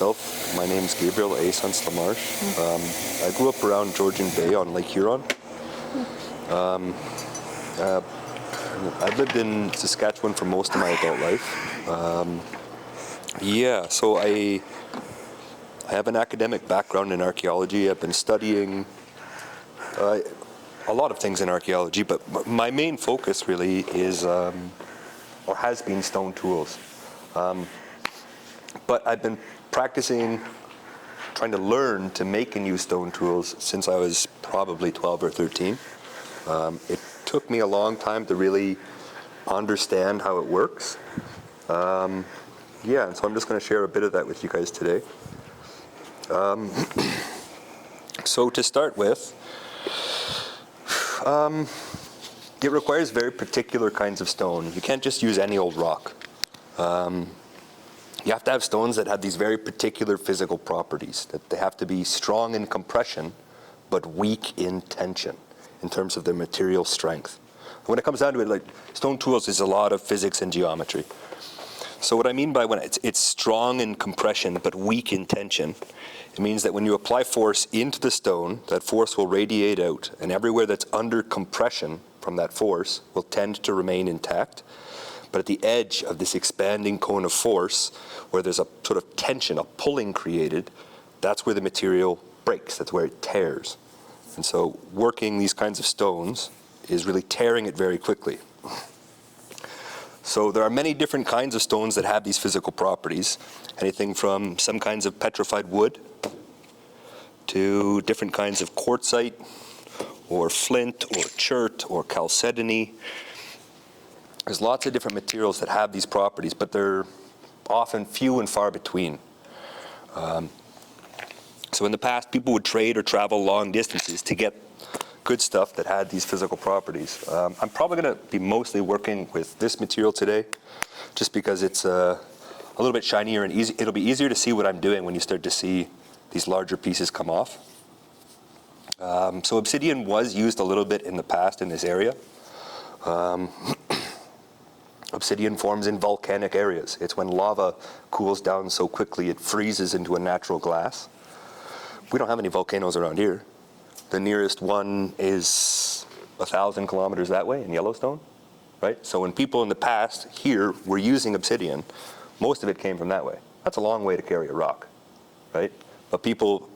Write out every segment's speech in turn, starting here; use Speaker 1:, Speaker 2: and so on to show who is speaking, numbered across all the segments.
Speaker 1: My name is Gabriel, Essaunce, Lamarche. I grew up around Georgian Bay on Lake Huron. I've lived in Saskatchewan for most of my adult life. So I have an academic background in archaeology. I've been studying a lot of things in archaeology, but my main focus really is, or has been, stone tools. But I've been practicing, trying to learn to make and use stone tools since I was probably 12 or 13. It took me a long time to really understand how it works. And so I'm just going to share a bit of that with you guys today. So to start with, it requires very particular kinds of stone. You can't just use any old rock. You have to have stones that have these very particular physical properties, that they have to be strong in compression, but weak in tension in terms of their material strength. When it comes down to it, like, stone tools is a lot of physics and geometry. So what I mean by when it's strong in compression, but weak in tension, it means that when you apply force into the stone, that force will radiate out, and everywhere that's under compression from that force will tend to remain intact. But at the edge of this expanding cone of force, where there's a sort of tension, a pulling created, that's where the material breaks, that's where it tears. And so working these kinds of stones is really tearing it very quickly. So there are many different kinds of stones that have these physical properties, anything from some kinds of petrified wood to different kinds of quartzite or flint or chert or chalcedony. There's lots of different materials that have these properties, but they're often few and far between. So in the past, people would trade or travel long distances to get good stuff that had these physical properties. I'm probably going to be mostly working with this material today, just because it's a little bit shinier and easy. It'll be easier to see what I'm doing when you start to see these larger pieces come off. So obsidian was used a little bit in the past in this area. Obsidian forms in volcanic areas. It's when lava cools down so quickly it freezes into a natural glass. We don't have any volcanoes around here. The nearest one is 1,000 kilometers that way in Yellowstone, right? So when people in the past here were using obsidian, most of it came from that way. That's a long way to carry a rock, right? But people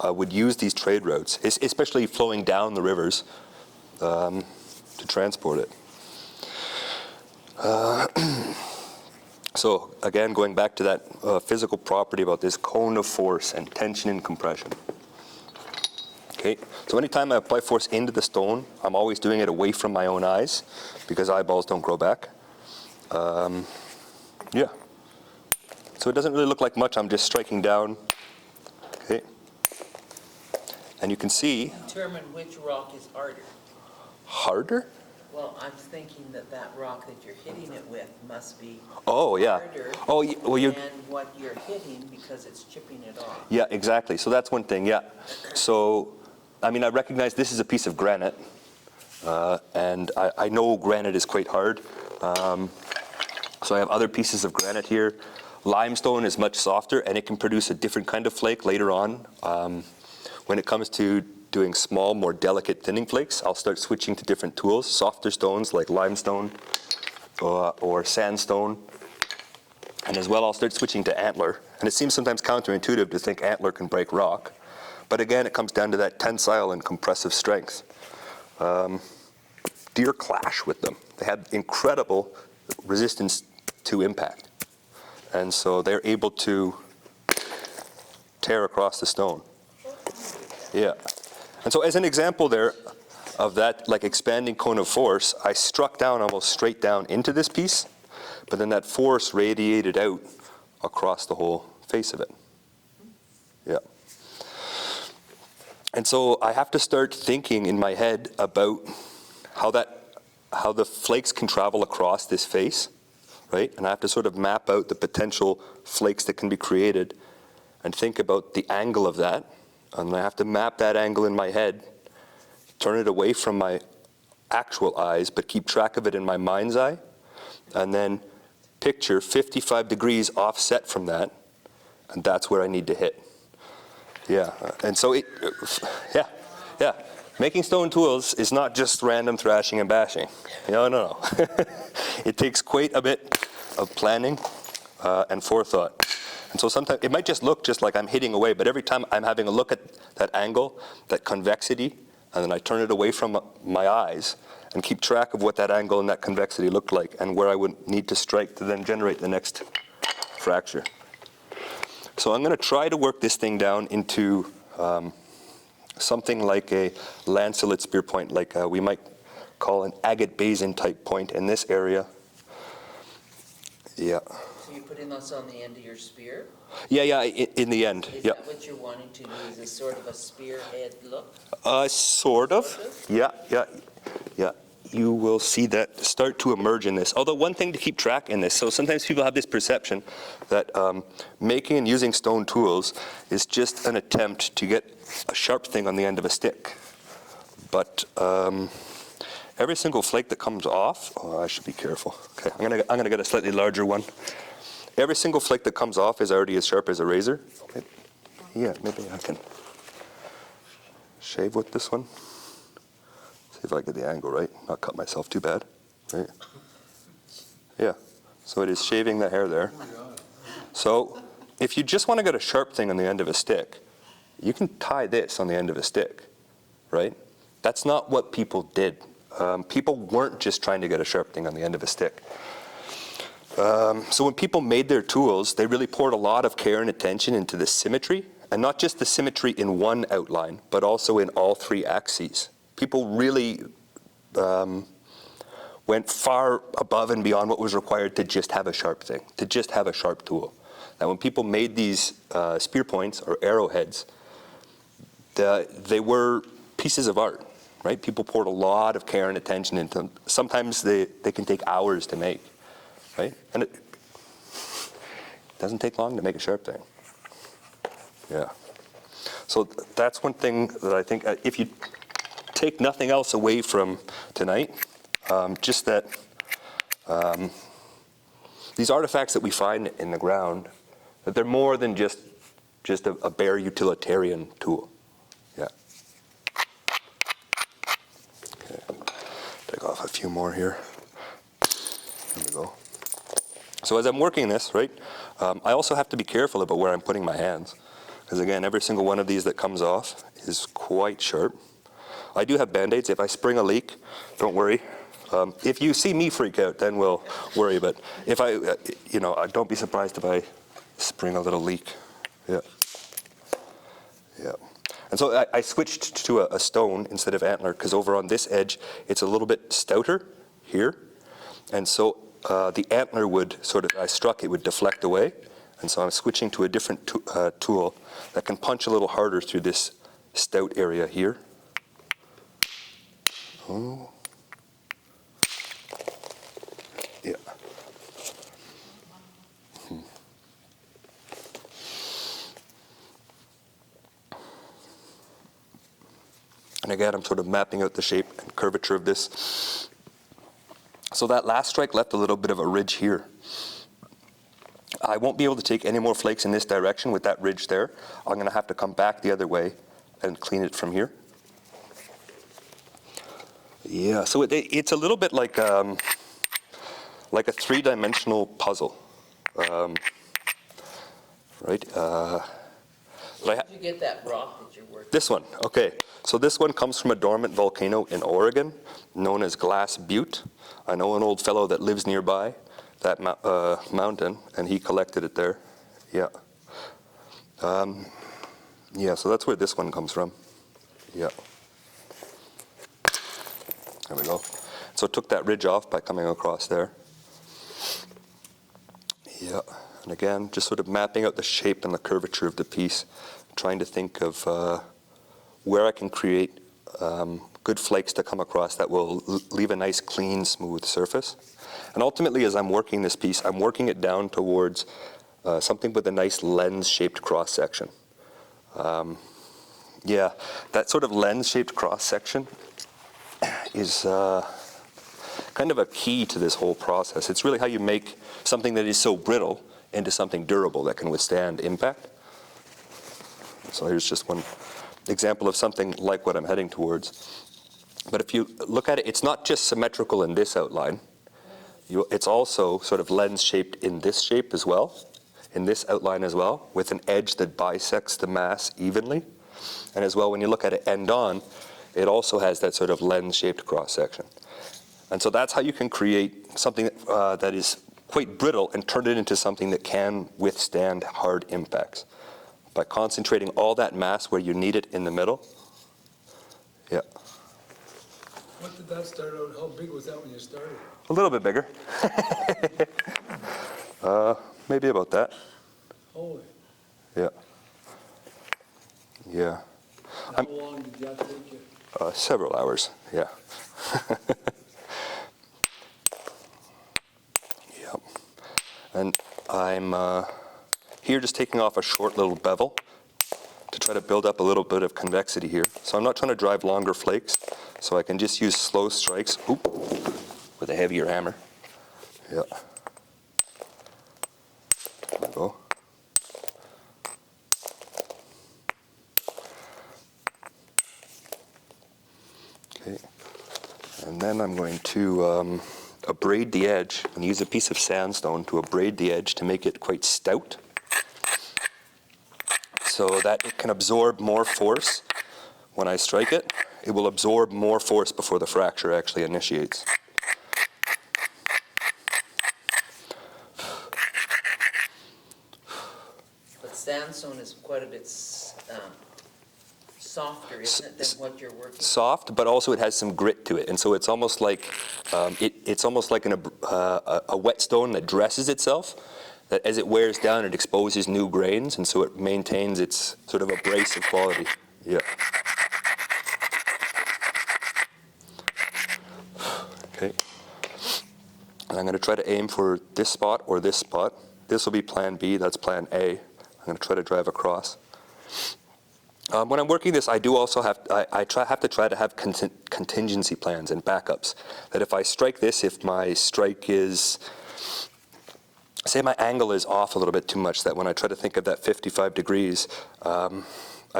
Speaker 1: would use these trade routes, especially flowing down the rivers, to transport it. So again, going back to that physical property about this cone of force and tension and compression. Okay, so anytime I apply force into the stone, I'm always doing it away from my own eyes because eyeballs don't grow back. So it doesn't really look like much. I'm just striking down. Okay, and you can see.
Speaker 2: Determine which rock is harder.
Speaker 1: Harder?
Speaker 2: Well, I'm thinking that rock that you're hitting it with must be
Speaker 1: harder
Speaker 2: than what you're hitting because it's chipping it off.
Speaker 1: Yeah, exactly. So that's one thing, yeah. So, I mean, I recognize this is a piece of granite, and I know granite is quite hard. So I have other pieces of granite here. Limestone is much softer, and it can produce a different kind of flake later on. When it comes to doing small, more delicate thinning flakes, I'll start switching to different tools, softer stones like limestone or sandstone. And as well, I'll start switching to antler. And it seems sometimes counterintuitive to think antler can break rock. But again, it comes down to that tensile and compressive strength. Deer clash with them. They have incredible resistance to impact. And so they're able to tear across the stone. Yeah. And so as an example there of that like expanding cone of force, I struck down almost straight down into this piece, but then that force radiated out across the whole face of it. Yeah. And so I have to start thinking in my head about how the flakes can travel across this face, right? And I have to sort of map out the potential flakes that can be created and think about the angle of that. And I have to map that angle in my head, turn it away from my actual eyes, but keep track of it in my mind's eye, and then picture 55 degrees offset from that, And that's where I need to hit. Yeah, and so yeah. Making stone tools is not just random thrashing and bashing. No. It takes quite a bit of planning and forethought. And so sometimes it might just look just like I'm hitting away, but every time I'm having a look at that angle, that convexity, and then I turn it away from my eyes and keep track of what that angle and that convexity looked like and where I would need to strike to then generate the next fracture. So I'm going to try to work this thing down into something like a lanceolate spear point, like we might call an agate basin type point in this area. Yeah.
Speaker 2: So you putting this on the end of your spear?
Speaker 1: Yeah, in the end.
Speaker 2: Is
Speaker 1: Yeah.
Speaker 2: that what you're wanting to do, is a sort of a spearhead look?
Speaker 1: Sort of.
Speaker 2: Sort of?
Speaker 1: Yeah. You will see that start to emerge in this. Although one thing to keep track in this, so sometimes people have this perception that making and using stone tools is just an attempt to get a sharp thing on the end of a stick. But every single flake that comes off, I should be careful. Okay, I'm gonna get a slightly larger one. Every single flake that comes off is already as sharp as a razor. Okay. Yeah, maybe I can shave with this one. See if I get the angle right, not cut myself too bad. Right? Yeah, so it is shaving the hair there. So if you just want to get a sharp thing on the end of a stick, you can tie this on the end of a stick, right? That's not what people did. People weren't just trying to get a sharp thing on the end of a stick. So when people made their tools, they really poured a lot of care and attention into the symmetry, and not just the symmetry in one outline, but also in all three axes. People really went far above and beyond what was required to just have a sharp thing, to just have a sharp tool. Now, when people made these spear points or arrowheads, they were pieces of art, right? People poured a lot of care and attention into them. Sometimes they can take hours to make, right? And it doesn't take long to make a sharp thing. Yeah. So that's one thing that I think, if you take nothing else away from tonight, just that these artifacts that we find in the ground, that they're more than just a bare utilitarian tool. Yeah. Okay. Take off a few more here. There we go. So as I'm working this, right, I also have to be careful about where I'm putting my hands. Because again, every single one of these that comes off is quite sharp. I do have Band-Aids. If I spring a leak, don't worry. If you see me freak out, then we'll worry. But if don't be surprised if I spring a little leak. Yeah. And so I switched to a stone instead of antler, because over on this edge, it's a little bit stouter here. And so the antler would I struck, it would deflect away. And so I'm switching to a different tool that can punch a little harder through this stout area here. Oh. Yeah. And again, I'm sort of mapping out the shape and curvature of this. So that last strike left a little bit of a ridge here. I won't be able to take any more flakes in this direction with that ridge there. I'm going to have to come back the other way and clean it from here. Yeah, so it's a little bit like a three-dimensional puzzle, right?
Speaker 2: Where did you get that rock that you're working?
Speaker 1: This one, okay. So this one comes from a dormant volcano in Oregon, known as Glass Butte. I know an old fellow that lives nearby that mountain, and he collected it there. Yeah. Yeah, so that's where this one comes from. Yeah. There we go. So took that ridge off by coming across there. Yeah, and again, just sort of mapping out the shape and the curvature of the piece, trying to think of where I can create good flakes to come across that will leave a nice, clean, smooth surface. And ultimately, as I'm working this piece, I'm working it down towards something with a nice lens-shaped cross-section. Yeah, that sort of lens-shaped cross-section is kind of a key to this whole process. It's really how you make something that is so brittle into something durable that can withstand impact. So here's just one example of something like what I'm heading towards. But if you look at it, it's not just symmetrical in this outline. It's also sort of lens-shaped in this shape as well, in this outline as well, with an edge that bisects the mass evenly. And as well, when you look at it end-on, it also has that sort of lens-shaped cross-section. And so that's how you can create something that is quite brittle and turn it into something that can withstand hard impacts. By concentrating all that mass where you need it in the middle. Yeah.
Speaker 3: What did that start out, how big was that when you started?
Speaker 1: A little bit bigger. Maybe about that.
Speaker 3: Holy,
Speaker 1: Yeah. Yeah.
Speaker 3: and how long did that take you?
Speaker 1: Several hours, yeah. Yep. And I'm here just taking off a short little bevel to try to build up a little bit of convexity here. So I'm not trying to drive longer flakes, so I can just use slow strikes with a heavier hammer. Yeah. There we go. Okay. And then I'm going to abrade the edge and use a piece of sandstone to abrade the edge to make it quite stout so that it can absorb more force when I strike it. It will absorb more force before the fracture actually initiates.
Speaker 2: But sandstone is quite a bit softer, isn't it, than what you're working with?
Speaker 1: Soft, but also it has some grit to it, and so it's almost like it's almost like a whetstone that dresses itself. That as it wears down, it exposes new grains, and so it maintains its sort of abrasive quality. Yeah. Okay. And I'm going to try to aim for this spot or this spot. This will be plan B, that's plan A. I'm going to try to drive across. When I'm working this, I do also have to try to have contingency plans and backups. That if I strike this, if my strike is, say my angle is off a little bit too much, that when I try to think of that 55 degrees, I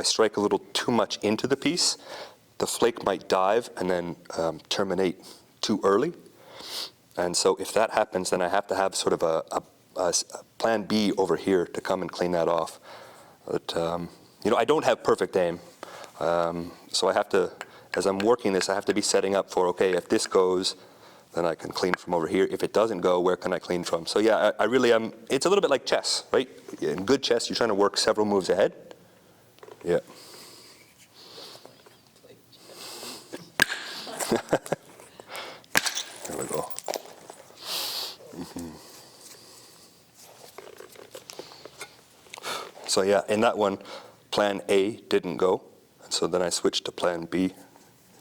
Speaker 1: strike a little too much into the piece, the flake might dive and then terminate too early. And so if that happens, then I have to have sort of a plan B over here to come and clean that off. But, I don't have perfect aim. So I have to, as I'm working this, I have to be setting up for, okay, if this goes, then I can clean from over here. If it doesn't go, where can I clean from? So yeah, I really am, it's a little bit like chess, right? In good chess, you're trying to work several moves ahead. Yeah. There we go. So yeah, in that one, plan A didn't go, and so then I switched to plan B.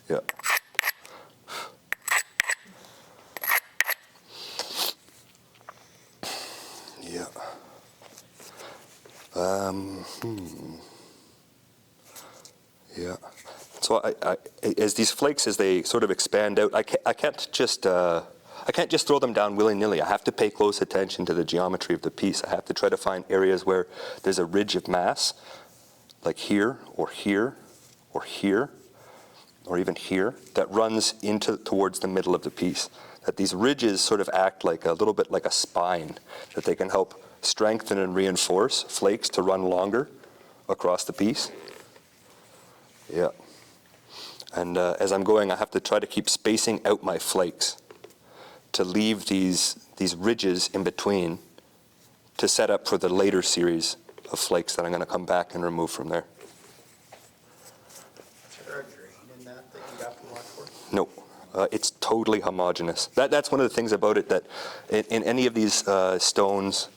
Speaker 1: Yeah. Yeah. Yeah. So I as these flakes, as they sort of expand out, I can't just throw them down willy-nilly. I have to pay close attention to the geometry of the piece. I have to try to find areas where there's a ridge of mass, like here, or here, or here, or even here, that runs towards the middle of the piece. That these ridges sort of act like a little bit like a spine, that they can help strengthen and reinforce flakes to run longer across the piece. Yeah. And as I'm going, I have to try to keep spacing out my flakes to leave these ridges in between to set up for the later series of flakes that I'm going to come back and remove from there.
Speaker 4: Is there a grain in that you have to watch for?
Speaker 1: No, it's totally homogeneous. That's one of the things about it, that in any of these stones,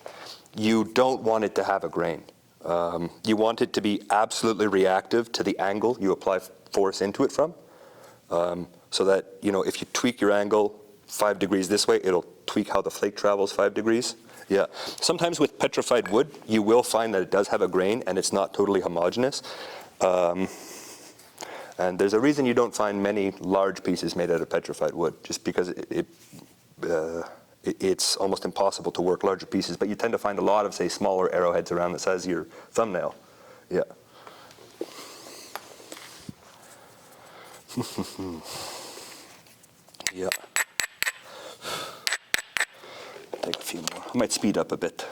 Speaker 1: you don't want it to have a grain. You want it to be absolutely reactive to the angle you apply force into it from, so that, if you tweak your angle 5 degrees this way, it'll tweak how the flake travels 5 degrees. Yeah. Sometimes with petrified wood, you will find that it does have a grain and it's not totally homogeneous. And there's a reason you don't find many large pieces made out of petrified wood, just because it's almost impossible to work larger pieces, but you tend to find a lot of, say, smaller arrowheads around the size of your thumbnail. Yeah. Yeah. Take a few more. I might speed up a bit.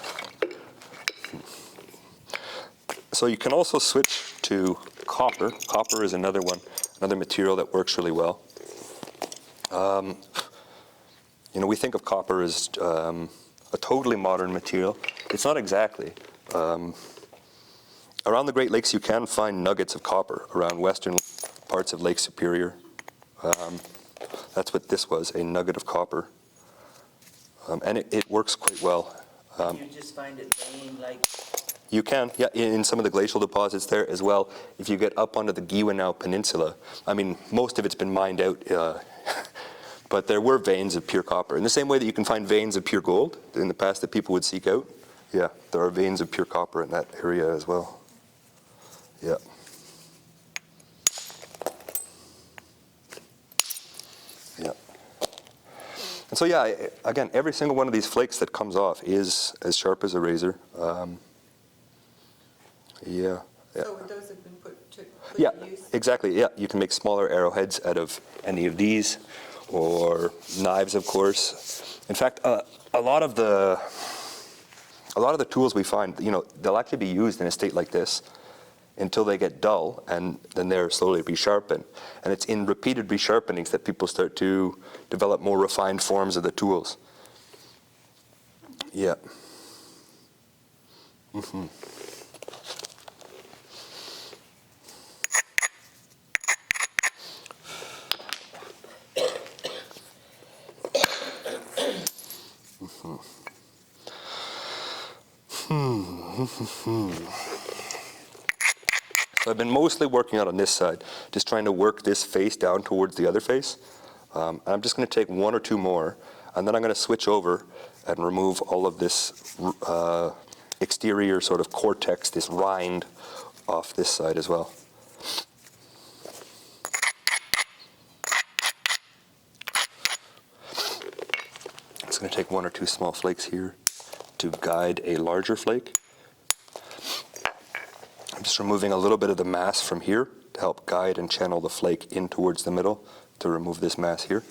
Speaker 1: So you can also switch to copper. Copper is another one, another material that works really well. You know, we think of copper as a totally modern material. It's not exactly. Around the Great Lakes, you can find nuggets of copper around western parts of Lake Superior. That's what this was, a nugget of copper. And it works quite well.
Speaker 2: You just find it vein like,
Speaker 1: You can, yeah, in some of the glacial deposits there as well. If you get up onto the Giewenau Peninsula, I mean, most of it's been mined out, but there were veins of pure copper. In the same way that you can find veins of pure gold in the past that people would seek out, yeah, there are veins of pure copper in that area as well. Yeah. Yeah. And so, yeah, again, every single one of these flakes that comes off is as sharp as a razor. Yeah. Yeah.
Speaker 5: So would those have been put
Speaker 1: Yeah,
Speaker 5: to use?
Speaker 1: exactly. Yeah, you can make smaller arrowheads out of any of these, or knives, of course. In fact, a lot of the tools we find, you know, they'll actually be used in a state like this until they get dull, and then they're slowly resharpened. And it's in repeated resharpenings that people start to develop more refined forms of the tools. Yeah. Mm-hmm. So I've been mostly working out on this side, just trying to work this face down towards the other face. I'm just going to take one or two more, and then I'm going to switch over and remove all of this exterior sort of cortex, this rind, off this side as well. I'm just going to take one or two small flakes here to guide a larger flake. I'm just removing a little bit of the mass from here to help guide and channel the flake in towards the middle to remove this mass here.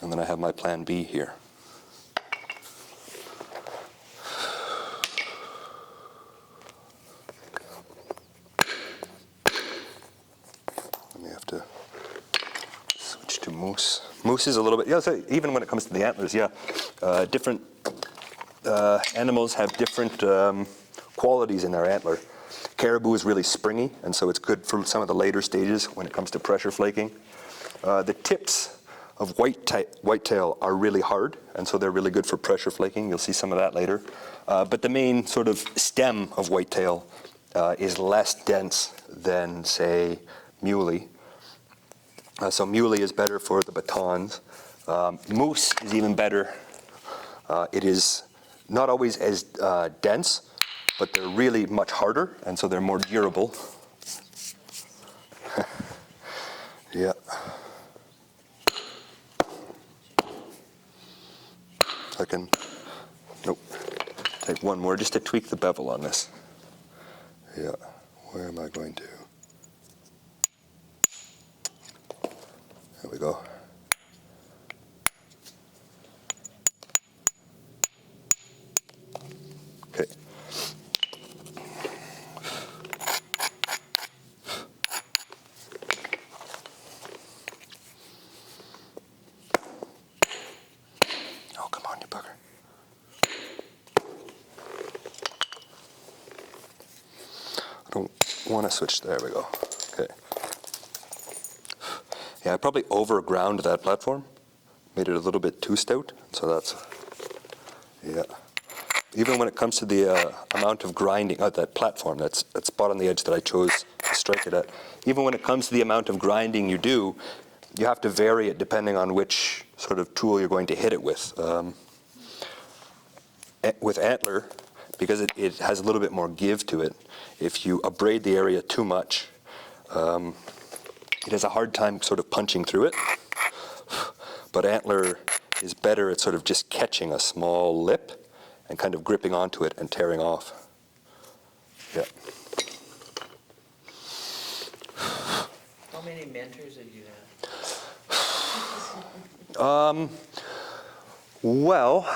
Speaker 1: And then I have my plan B here. Let me have to switch to moose. Moose is a little bit, yeah, so even when it comes to the antlers, yeah, different animals have different qualities in their antler. Caribou is really springy, and so it's good for some of the later stages when it comes to pressure flaking. The tips of whitetail are really hard, and so they're really good for pressure flaking. You'll see some of that later. But the main sort of stem of whitetail is less dense than, say, muley. So muley is better for the batons. Moose is even better. It is not always as dense, but they're really much harder, and so they're more durable. Yeah. I can, nope, take one more just to tweak the bevel on this. Yeah, where am I going to? There we go. Okay. Oh, come on, you bugger. I don't want to switch. There we go. Okay. Yeah, I probably overground that platform, made it a little bit too stout, so that's, yeah. Even when it comes to the amount of grinding, that platform, that spot on the edge that I chose to strike it at, even when it comes to the amount of grinding you do, you have to vary it depending on which sort of tool you're going to hit it with. With antler, because it has a little bit more give to it. If you abrade the area too much, it has a hard time sort of punching through it. But antler is better at sort of just catching a small lip and kind of gripping onto it and tearing off. Yeah.
Speaker 2: How many mentors have you had?
Speaker 1: Well,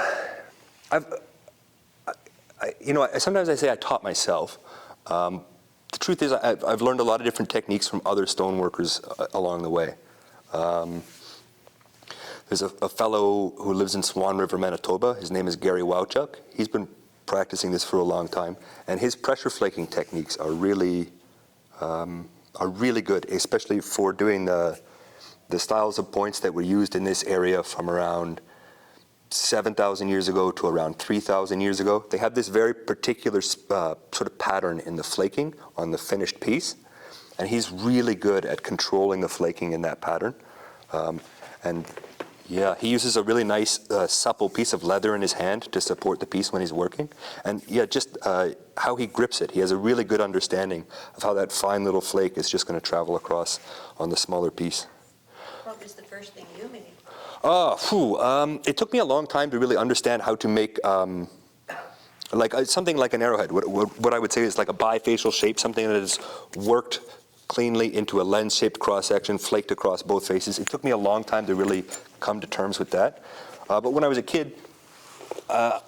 Speaker 1: sometimes I say I taught myself. The truth is I've learned a lot of different techniques from other stoneworkers along the way. There's a fellow who lives in Swan River, Manitoba. His name is Gabriel. He's been practicing this for a long time, and his pressure flaking techniques are really good, especially for doing the styles of points that were used in this area from around 7,000 years ago to around 3,000 years ago. They have this very particular sort of pattern in the flaking on the finished piece, and he's really good at controlling the flaking in that pattern. And yeah, he uses a really nice supple piece of leather in his hand to support the piece when he's working. And yeah, just how he grips it. He has a really good understanding of how that fine little flake is just going to travel across on the smaller piece.
Speaker 5: What was the first thing you made?
Speaker 1: It took me a long time to really understand how to make something like an arrowhead. What I would say is like a bifacial shape, something that is worked cleanly into a lens-shaped cross-section, flaked across both faces. It took me a long time to really come to terms with that. But when I was a kid, I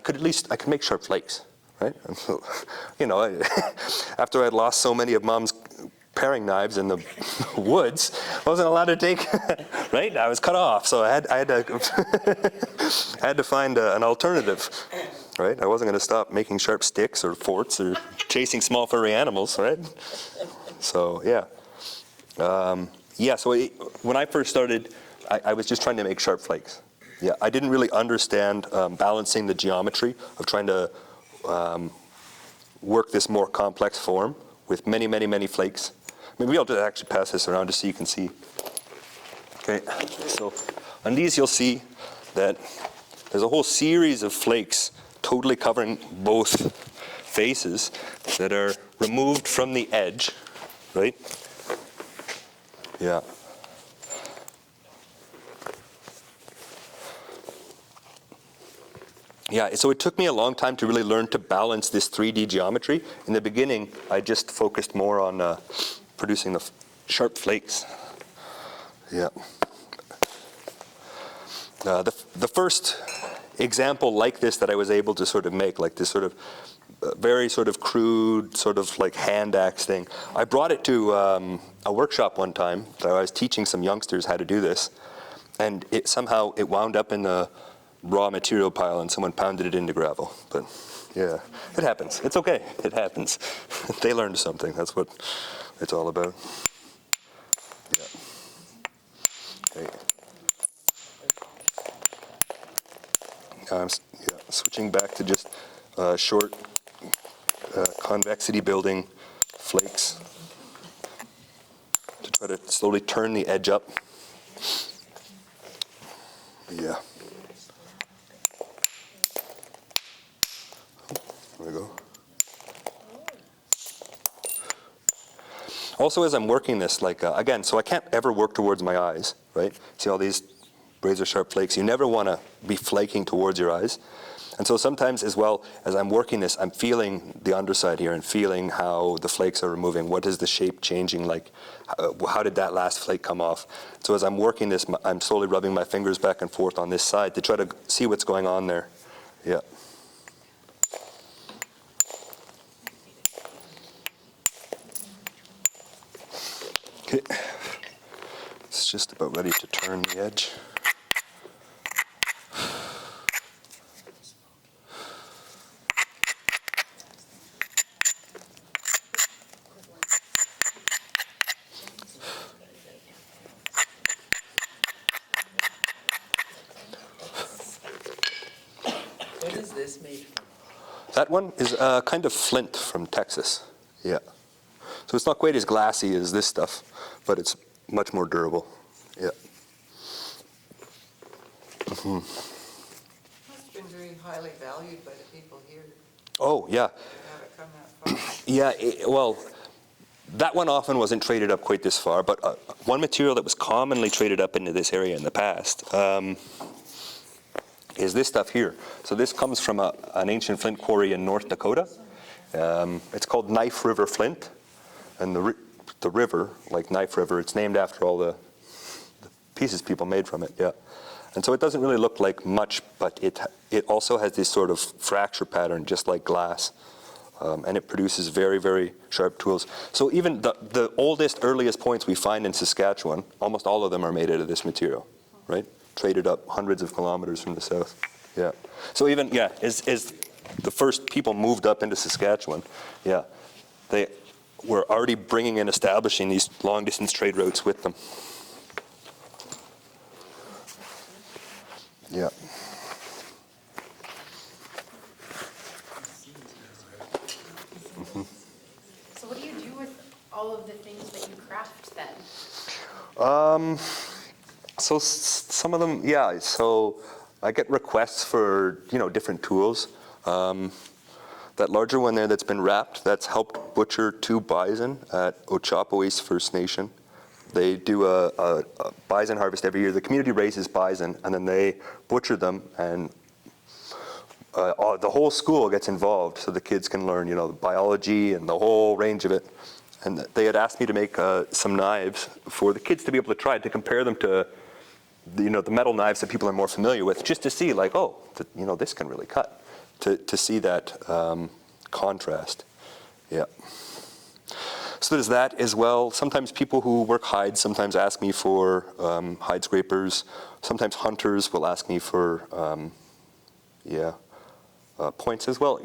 Speaker 1: could make sharp flakes, right? And so, after I'd lost so many of Mom's paring knives in the woods, I wasn't allowed to take, right? I was cut off, so I had to find an alternative, right? I wasn't going to stop making sharp sticks or forks or chasing small furry animals, right? So yeah, So when I first started, I was just trying to make sharp flakes. Yeah, I didn't really understand balancing the geometry of trying to work this more complex form with many, many, many flakes. Maybe I'll just actually pass this around just so you can see. Okay, so on these you'll see that there's a whole series of flakes totally covering both faces that are removed from the edge, right? Yeah. Yeah, so it took me a long time to really learn to balance this 3D geometry. In the beginning, I just focused more on producing the sharp flakes. Yeah. The first example like this that I was able to sort of make, like this sort of very sort of crude, sort of like hand axe thing, I brought it to a workshop one time that I was teaching some youngsters how to do this, and somehow it wound up in the raw material pile and someone pounded it into gravel. But yeah, it happens. It's okay. It happens. They learned something. That's what it's all about. Yeah. Okay. Switching back to just short convexity building flakes to try to slowly turn the edge up. Yeah. There we go. Also, as I'm working this, again, so I can't ever work towards my eyes, right? See all these razor sharp flakes? You never want to be flaking towards your eyes. And so sometimes as well, as I'm working this, I'm feeling the underside here and feeling how the flakes are removing. What is the shape changing? Like, how did that last flake come off? So as I'm working this, I'm slowly rubbing my fingers back and forth on this side to try to see what's going on there. Yeah. Okay. It's just about ready to turn the edge.
Speaker 2: What is this made from?
Speaker 1: That one is kind of flint from Texas. Yeah. So it's not quite as glassy as this stuff, but it's much more durable. Yeah.
Speaker 2: It's been very highly valued by the people here.
Speaker 1: Oh, yeah.
Speaker 6: Have it come that far.
Speaker 1: Yeah, well, that one often wasn't traded up quite this far, but one material that was commonly traded up into this area in the past is this stuff here. So this comes from an ancient flint quarry in North Dakota. It's called Knife River Flint, and the river, like Knife River, it's named after all the pieces people made from it, yeah. And so it doesn't really look like much, but it also has this sort of fracture pattern, just like glass. And it produces very, very sharp tools. So even the oldest, earliest points we find in Saskatchewan, almost all of them are made out of this material, right? Traded up hundreds of kilometers from the south, yeah. So even, yeah, as the first people moved up into Saskatchewan, yeah, they were already bringing and establishing these long-distance trade routes with them. Yeah.
Speaker 7: So what do you do with all of the things that you craft then?
Speaker 1: So some of them, yeah. So I get requests for, different tools. That larger one there that's been wrapped, that's helped butcher 2 bison at Ochapowace First Nation. They do a bison harvest every year. The community raises bison, and then they butcher them, and the whole school gets involved, so the kids can learn, the biology and the whole range of it. And they had asked me to make some knives for the kids to be able to try, to compare them to, the metal knives that people are more familiar with, just to see, like, this can really cut, to see that contrast. Yeah. So there's that as well. Sometimes people who work hides sometimes ask me for hide scrapers. Sometimes hunters will ask me for, points as well.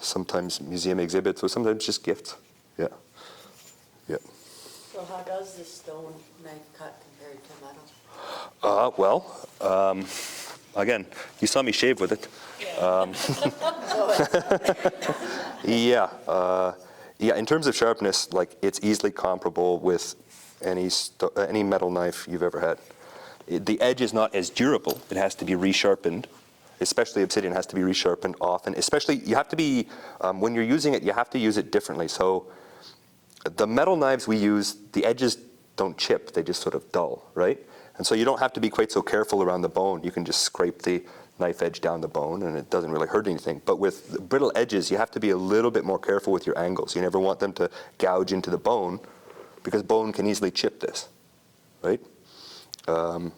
Speaker 1: Sometimes museum exhibits, or sometimes just gifts. Yeah. Yeah.
Speaker 5: So how does the stone knife cut compared to metal?
Speaker 1: Again, you saw me shave with it. Yeah, in terms of sharpness, like, it's easily comparable with any metal knife you've ever had. The edge is not as durable. It has to be resharpened, especially obsidian has to be resharpened often. Especially, you have to be, when you're using it, you have to use it differently. So the metal knives we use, the edges don't chip, they just sort of dull, right? And so you don't have to be quite so careful around the bone. You can just scrape the knife edge down the bone and it doesn't really hurt anything. But with brittle edges, you have to be a little bit more careful with your angles. You never want them to gouge into the bone, because bone can easily chip this, right?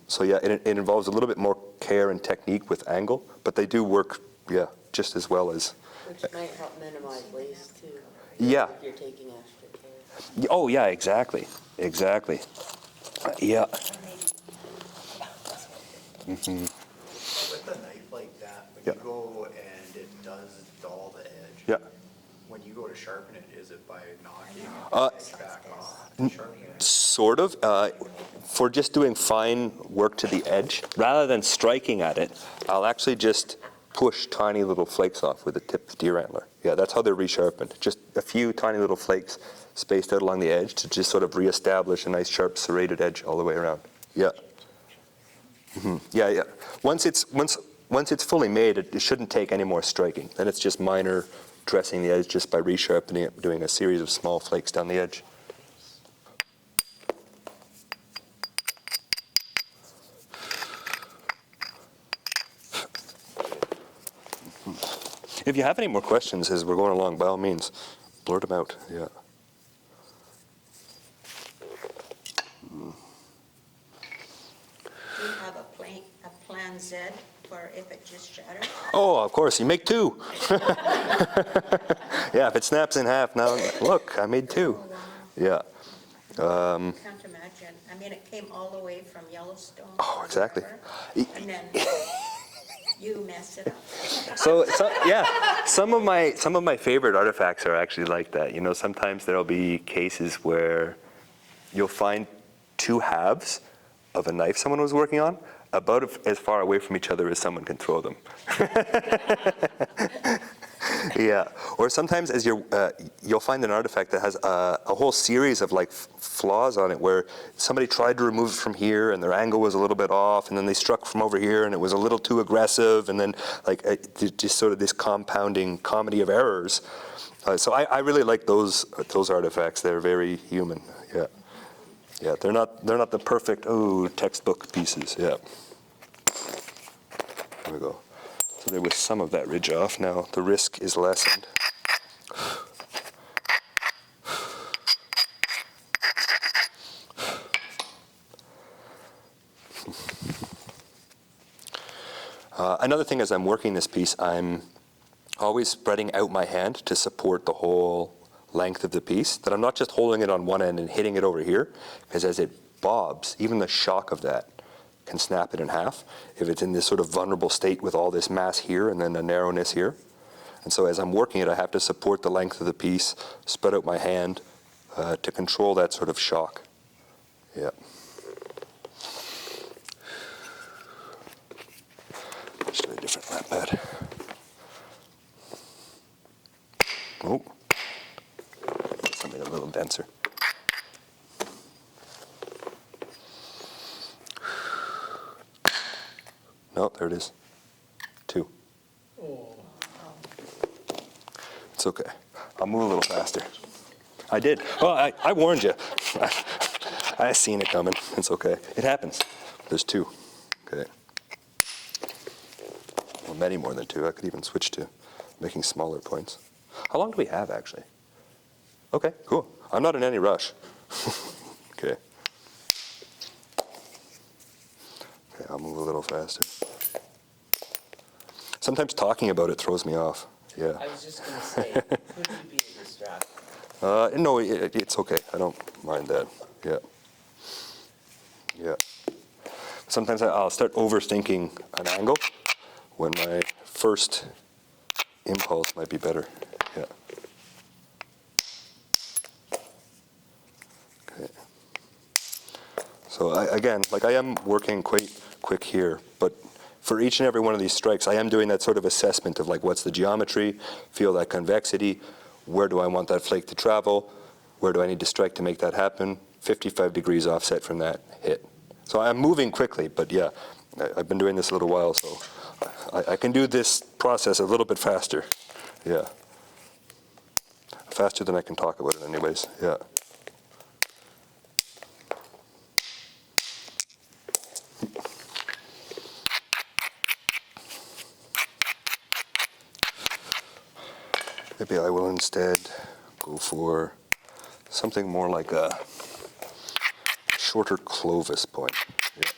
Speaker 1: So yeah, it involves a little bit more care and technique with angle, but they do work, just as well as.
Speaker 5: Which might help minimize waste too.
Speaker 1: Yeah.
Speaker 5: If you're taking extra care.
Speaker 1: Oh yeah, exactly. Yeah.
Speaker 4: With a knife like that, when
Speaker 1: Yeah.
Speaker 4: you go and it does dull the edge,
Speaker 1: Yeah.
Speaker 4: when you go to sharpen it, is it by knocking the edge back off to sharpen it?
Speaker 1: Sort of. For just doing fine work to the edge, rather than striking at it, I'll actually just push tiny little flakes off with the tip of the deer antler. Yeah, that's how they're resharpened. Just a few tiny little flakes spaced out along the edge to just sort of reestablish a nice sharp serrated edge all the way around. Yeah. Yeah. Once it's fully made, it shouldn't take any more striking. Then it's just minor dressing the edge just by resharpening it, doing a series of small flakes down the edge. If you have any more questions as we're going along, by all means, blurt them out. Yeah.
Speaker 5: Do you have a plan Z for if it just shatters?
Speaker 1: Oh, of course, you make 2. Yeah, if it snaps in half, now look, I made 2. Yeah.
Speaker 5: Can't imagine. I mean, it came all the way from Yellowstone.
Speaker 1: Oh, exactly.
Speaker 5: And then you messed it up.
Speaker 1: So yeah, some of my favorite artifacts are actually like that. Sometimes there'll be cases where you'll find 2 halves of a knife someone was working on, about as far away from each other as someone can throw them. Yeah, or sometimes as you'll find an artifact that has a whole series of like flaws on it, where somebody tried to remove it from here and their angle was a little bit off, and then they struck from over here and it was a little too aggressive, and then like just sort of this compounding comedy of errors. So I really like those artifacts. They're very human. Yeah, yeah. They're not the perfect textbook pieces. Yeah. There we go. So there was some of that ridge off. Now the risk is lessened. Another thing, as I'm working this piece, I'm always spreading out my hand to support the whole length of the piece, that I'm not just holding it on one end and hitting it over here, because as it bobs, even the shock of that can snap it in half if it's in this sort of vulnerable state with all this mass here and then a narrowness here. And so as I'm working it, I have to support the length of the piece, spread out my hand to control that sort of shock. Yeah. Let's try a different lap pad. Oh, something a little denser. No, there it is. 2. It's okay. I'll move a little faster. I did. Well, I warned you. I seen it coming. It's okay. It happens. There's 2. Okay. Well, many more than 2. I could even switch to making smaller points. How long do we have, actually? Okay, cool. I'm not in any rush. Okay. Okay, I'll move a little faster. Sometimes talking about it throws me off. Yeah.
Speaker 2: I was just going to say, could you be a distraction?
Speaker 1: No, it's okay. I don't mind that. Yeah. Yeah. Sometimes I'll start overthinking an angle when my first impulse might be better. Yeah. Okay. So again, like I am working quite quick here, but for each and every one of these strikes, I am doing that sort of assessment of like, what's the geometry, feel that convexity, where do I want that flake to travel, where do I need to strike to make that happen, 55 degrees offset from that hit. So I'm moving quickly, but yeah, I've been doing this a little while, so I can do this process a little bit faster. Yeah. Faster than I can talk about it anyways, yeah. Maybe I will instead go for something more like a shorter Clovis point. Yeah.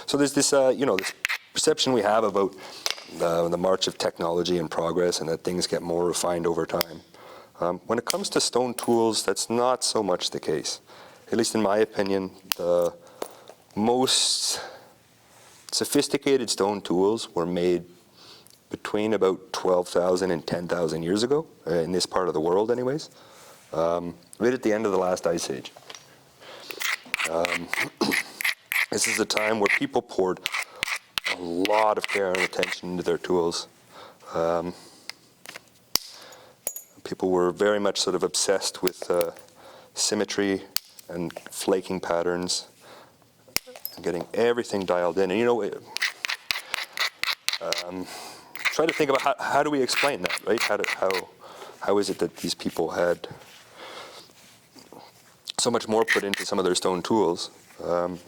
Speaker 1: So there's this, this perception we have about the march of technology and progress, and that things get more refined over time. When it comes to stone tools, that's not so much the case. At least in my opinion, the most sophisticated stone tools were made between about 12,000 and 10,000 years ago, in this part of the world anyways, right at the end of the last ice age. This is a time where people poured a lot of care and attention into their tools. People were very much sort of obsessed with symmetry and flaking patterns, and getting everything dialed in. And try to think about how do we explain that, right? How is it that these people had so much more put into some of their stone tools? I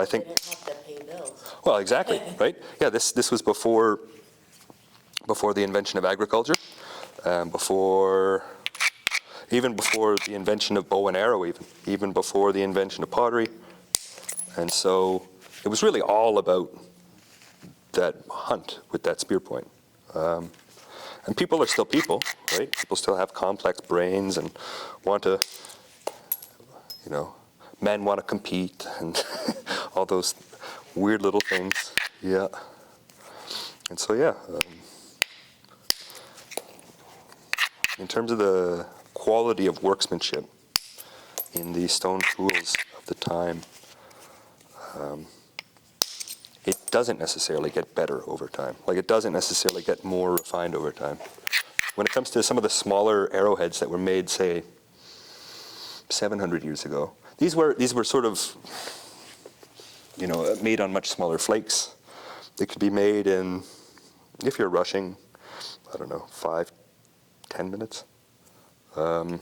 Speaker 1: think.
Speaker 5: They didn't have to pay bills.
Speaker 1: Well, exactly, right? Yeah, this was before the invention of agriculture, even before the invention of bow and arrow, even before the invention of pottery. And so it was really all about that hunt with that spear point. And people are still people, right? People still have complex brains and want to, men want to compete and all those weird little things. Yeah. And so, yeah. In terms of the quality of workmanship in the stone tools of the time, doesn't necessarily get better over time. Like it doesn't necessarily get more refined over time. When it comes to some of the smaller arrowheads that were made, say, 700 years ago, these were sort of, made on much smaller flakes. They could be made in, if you're rushing, I don't know, 5, 10 minutes. And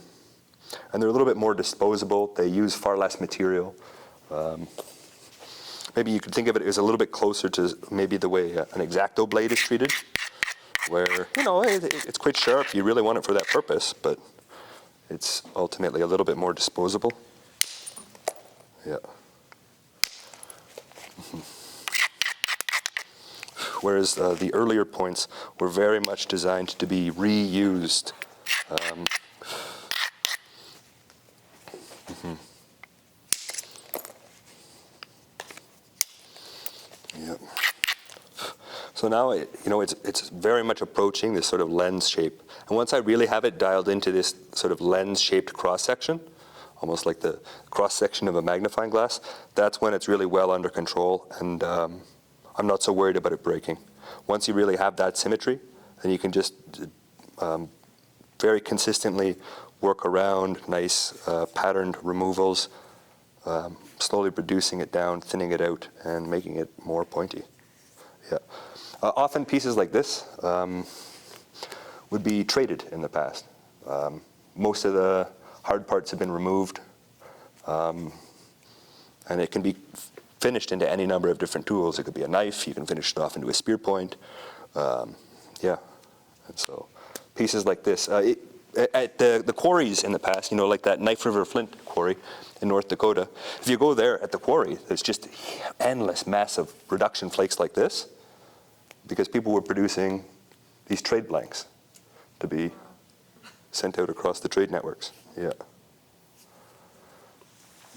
Speaker 1: they're a little bit more disposable. They use far less material. Maybe you could think of it as a little bit closer to maybe the way an X-Acto blade is treated, where, it's quite sharp. You really want it for that purpose, but it's ultimately a little bit more disposable. Yeah. Whereas the earlier points were very much designed to be reused. Yeah. So now, it's very much approaching this sort of lens shape. And once I really have it dialed into this sort of lens-shaped cross-section, almost like the cross-section of a magnifying glass, that's when it's really well under control, and I'm not so worried about it breaking. Once you really have that symmetry, then you can just very consistently work around nice patterned removals, slowly reducing it down, thinning it out, and making it more pointy. Yeah. Often pieces like this would be traded in the past. Most of the hard parts have been removed, and it can be finished into any number of different tools. It could be a knife. You can finish it off into a spear point. Yeah. And so pieces like this. At the quarries in the past, like that Knife River Flint quarry in North Dakota, if you go there at the quarry, there's just endless, massive reduction flakes like this, because people were producing these trade blanks to be sent out across the trade networks. Yeah.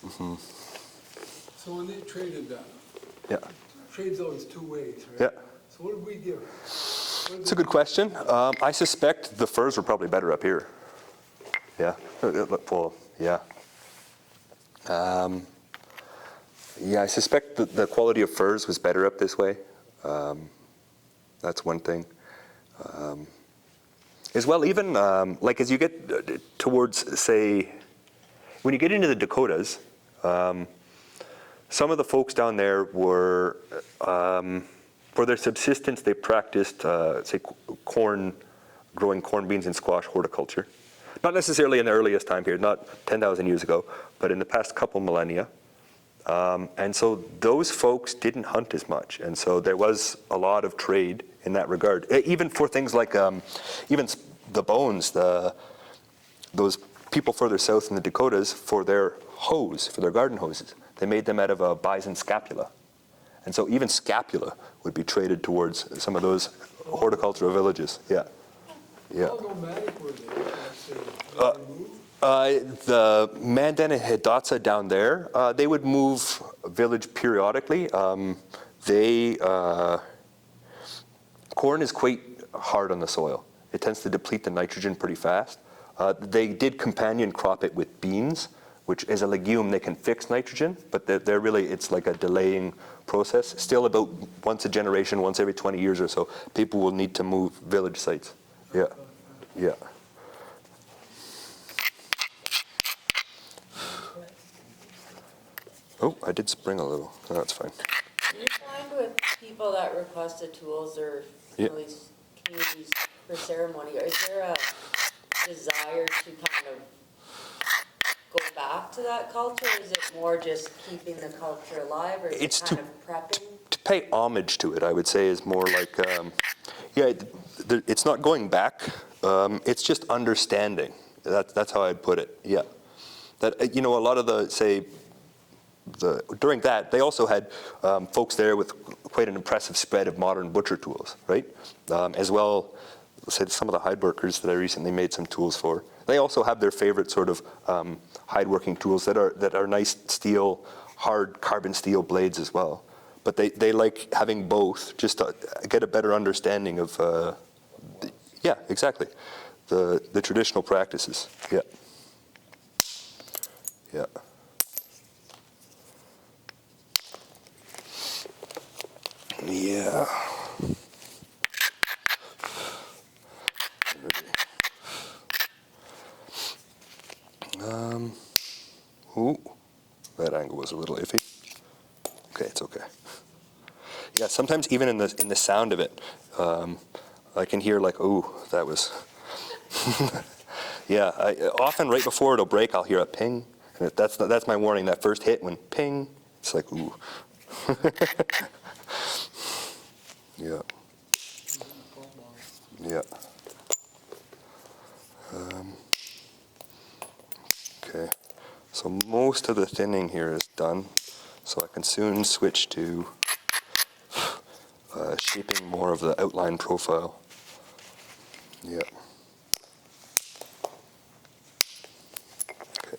Speaker 1: Mm-hmm.
Speaker 3: So when they traded that,
Speaker 1: Yeah.
Speaker 3: trade's always two ways, right?
Speaker 1: Yeah.
Speaker 3: So what did we give?
Speaker 1: It's a good question. I suspect the furs were probably better up here. Yeah. Well, yeah. Yeah, I suspect that the quality of furs was better up this way. That's one thing. As well, even like as you get towards, say, when you get into the Dakotas, some of the folks down there were, for their subsistence, they practiced, say, growing corn, beans, and squash horticulture. Not necessarily in the earliest time period, not 10,000 years ago, but in the past couple millennia. And so those folks didn't hunt as much. And so there was a lot of trade in that regard. Even for things like, even the bones, those people further south in the Dakotas, for their hose, for their garden hoses, they made them out of a bison scapula. And so even scapula would be traded towards some of those horticultural villages. Yeah. Yeah.
Speaker 3: How nomadic were they? Did they move?
Speaker 1: The Mandan and Hidatsa down there, they would move a village periodically. Corn is quite hard on the soil. It tends to deplete the nitrogen pretty fast. They did companion crop it with beans, which is a legume. They can fix nitrogen, but they're really, it's like a delaying process. Still about once a generation, once every 20 years or so, people will need to move village sites. Yeah, yeah. Oh, I did spring a little. No, that's fine.
Speaker 5: Do you find with people that request the tools or these communities for ceremony, is there a desire to kind of go back to that culture? Is it more just keeping the culture alive, or is it kind of prepping?
Speaker 1: To pay homage to it, I would say, is more like, it's not going back. It's just understanding. That's how I'd put it. Yeah. That a lot of the, say, during that, they also had folks there with quite an impressive spread of modern butcher tools, right? As well, say some of the hide workers that I recently made some tools for. They also have their favorite sort of hide working tools that are nice steel, hard carbon steel blades as well. But they like having both just to get a better understanding of, yeah, exactly, the traditional practices. Yeah. Yeah. Yeah. Ooh, that angle was a little iffy. Okay, it's okay. Yeah, sometimes even in the sound of it, I can hear like, ooh, that was. Yeah, often right before it'll break, I'll hear a ping, and that's my warning. That first hit, when ping, it's like ooh. Yeah. Yeah. Okay. So most of the thinning here is done, so I can soon switch to shaping more of the outline profile. Yeah. Okay.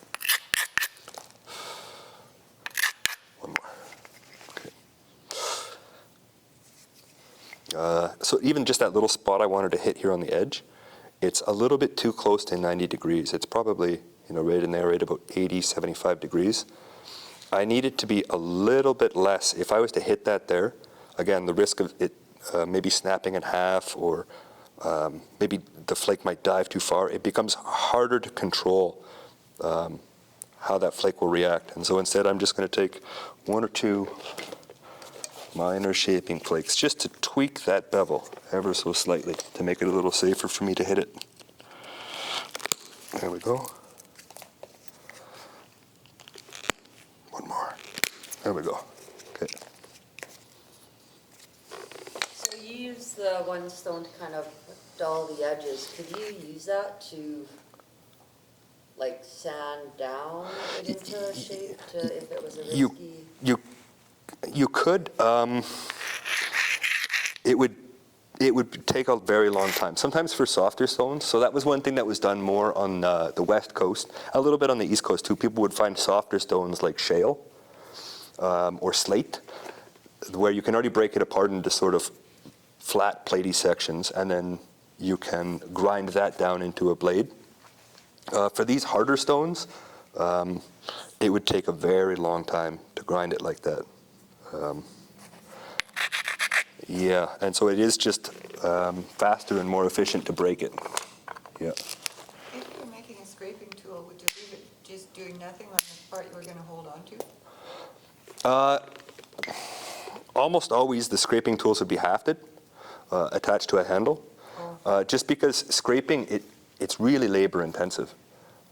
Speaker 1: One more. Okay. So even just that little spot I wanted to hit here on the edge, it's a little bit too close to 90 degrees. It's probably, right in there, right about 80, 75 degrees. I need it to be a little bit less. If I was to hit that there, again, the risk of it maybe snapping in half, or maybe the flake might dive too far, it becomes harder to control how that flake will react. And so instead, I'm just going to take one or two minor shaping flakes just to tweak that bevel ever so slightly to make it a little safer for me to hit it. There we go. One more. There we go. Okay.
Speaker 5: So you use the one stone to kind of dull the edges. Could you use that to like sand down it into a shape to, if it was a
Speaker 1: You
Speaker 5: risky?
Speaker 1: you could. It would take a very long time. Sometimes for softer stones. So that was one thing that was done more on the West Coast, a little bit on the East Coast too. People would find softer stones like shale or slate, where you can already break it apart into sort of flat, platey sections, and then you can grind that down into a blade. For these harder stones, it would take a very long time to grind it like that. Yeah, and so it is just faster and more efficient to break it. Yeah.
Speaker 6: If you were making a scraping tool, would you leave it just doing nothing on the part you were going to hold on to?
Speaker 1: Almost always the scraping tools would be hafted, attached to a handle, just because scraping, it's really labor intensive.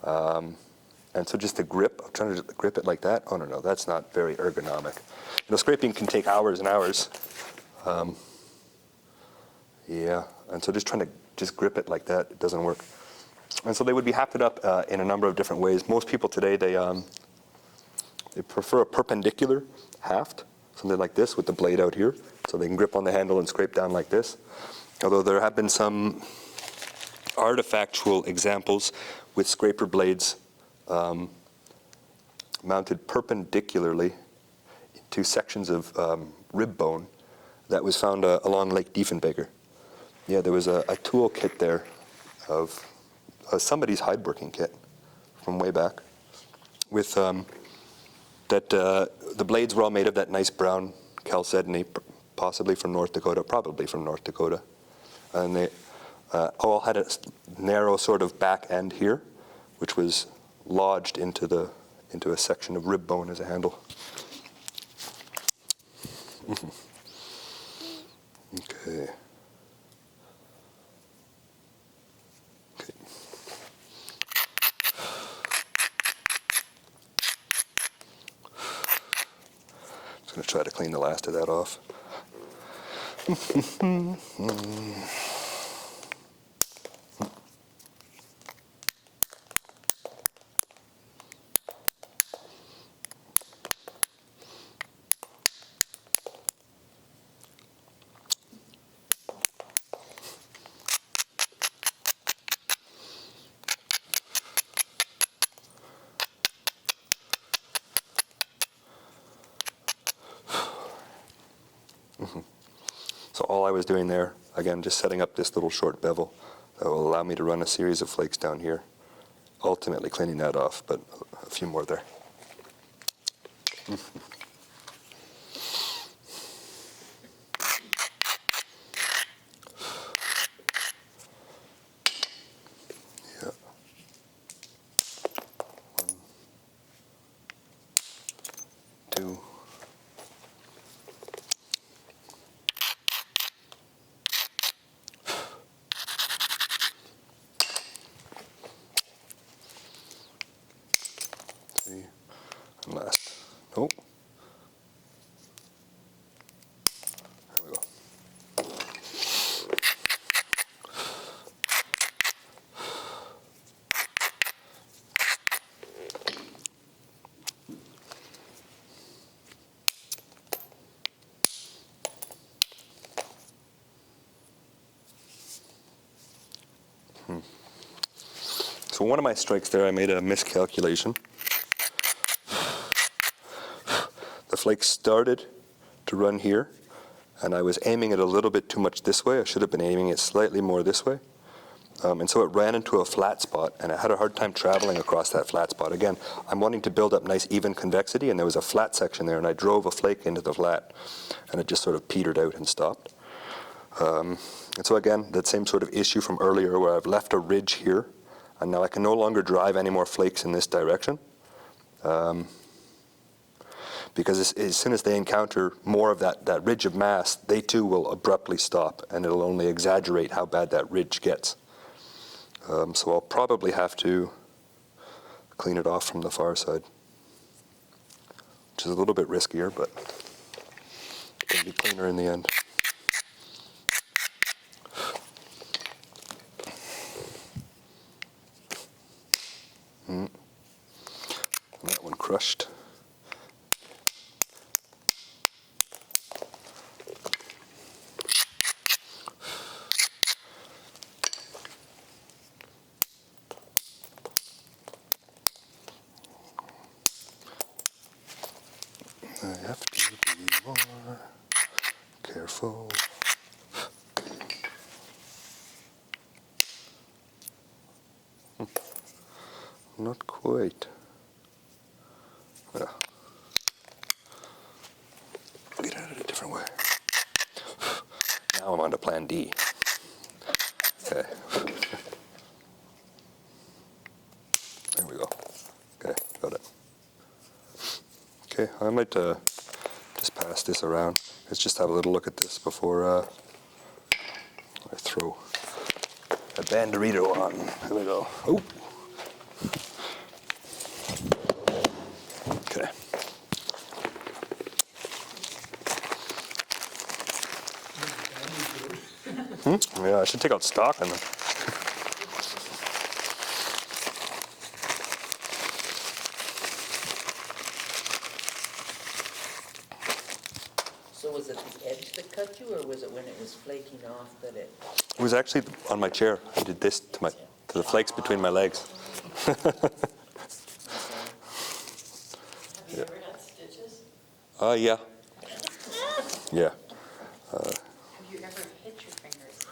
Speaker 1: And so just the grip, I'm trying to grip it like that. Oh, no, that's not very ergonomic. Scraping can take hours and hours. Yeah, and so just trying to just grip it like that, it doesn't work. And so they would be hafted up in a number of different ways. Most people today, they prefer a perpendicular haft, something like this with the blade out here, so they can grip on the handle and scrape down like this. Although there have been some artifactual examples with scraper blades mounted perpendicularly to sections of rib bone that was found along Lake Diefenbaker. Yeah, there was a tool kit there of somebody's hide-working kit from way back with that the blades were all made of that nice brown chalcedony, possibly from North Dakota, probably from North Dakota. And they all had a narrow sort of back end here, which was lodged into a section of rib bone as a handle. Okay. Okay. Just going to try to clean the last of that off. So all I was doing there, again, just setting up this little short bevel that will allow me to run a series of flakes down here, ultimately cleaning that off, but a few more there. So one of my strikes there, I made a miscalculation. The flake started to run here, and I was aiming it a little bit too much this way. I should have been aiming it slightly more this way. And so it ran into a flat spot, and I had a hard time traveling across that flat spot. Again, I'm wanting to build up nice even convexity, and there was a flat section there, and I drove a flake into the flat, and it just sort of petered out and stopped. And so again, that same sort of issue from earlier where I've left a ridge here, and now I can no longer drive any more flakes in this direction. Because as soon as they encounter more of that ridge of mass, they too will abruptly stop, and it'll only exaggerate how bad that ridge gets. So I'll probably have to clean it off from the far side, which is a little bit riskier, but it'll be cleaner in the end. That one crushed. I have to be more careful. Not quite. Well, get at it a different way. Now I'm on to plan D. Okay. There we go. Okay, got it. Okay, I might just pass this around. Let's just have a little look at this before I throw a banderito on. Here we go. Oh. Okay. Yeah, I should take out stock on them.
Speaker 2: So was it the edge that cut you, or was it when it was flaking off that it?
Speaker 1: It was actually on my chair. I did this to the flakes between my legs.
Speaker 5: Have you ever had stitches?
Speaker 1: Yeah. Yeah.
Speaker 7: Have you ever hit your fingers?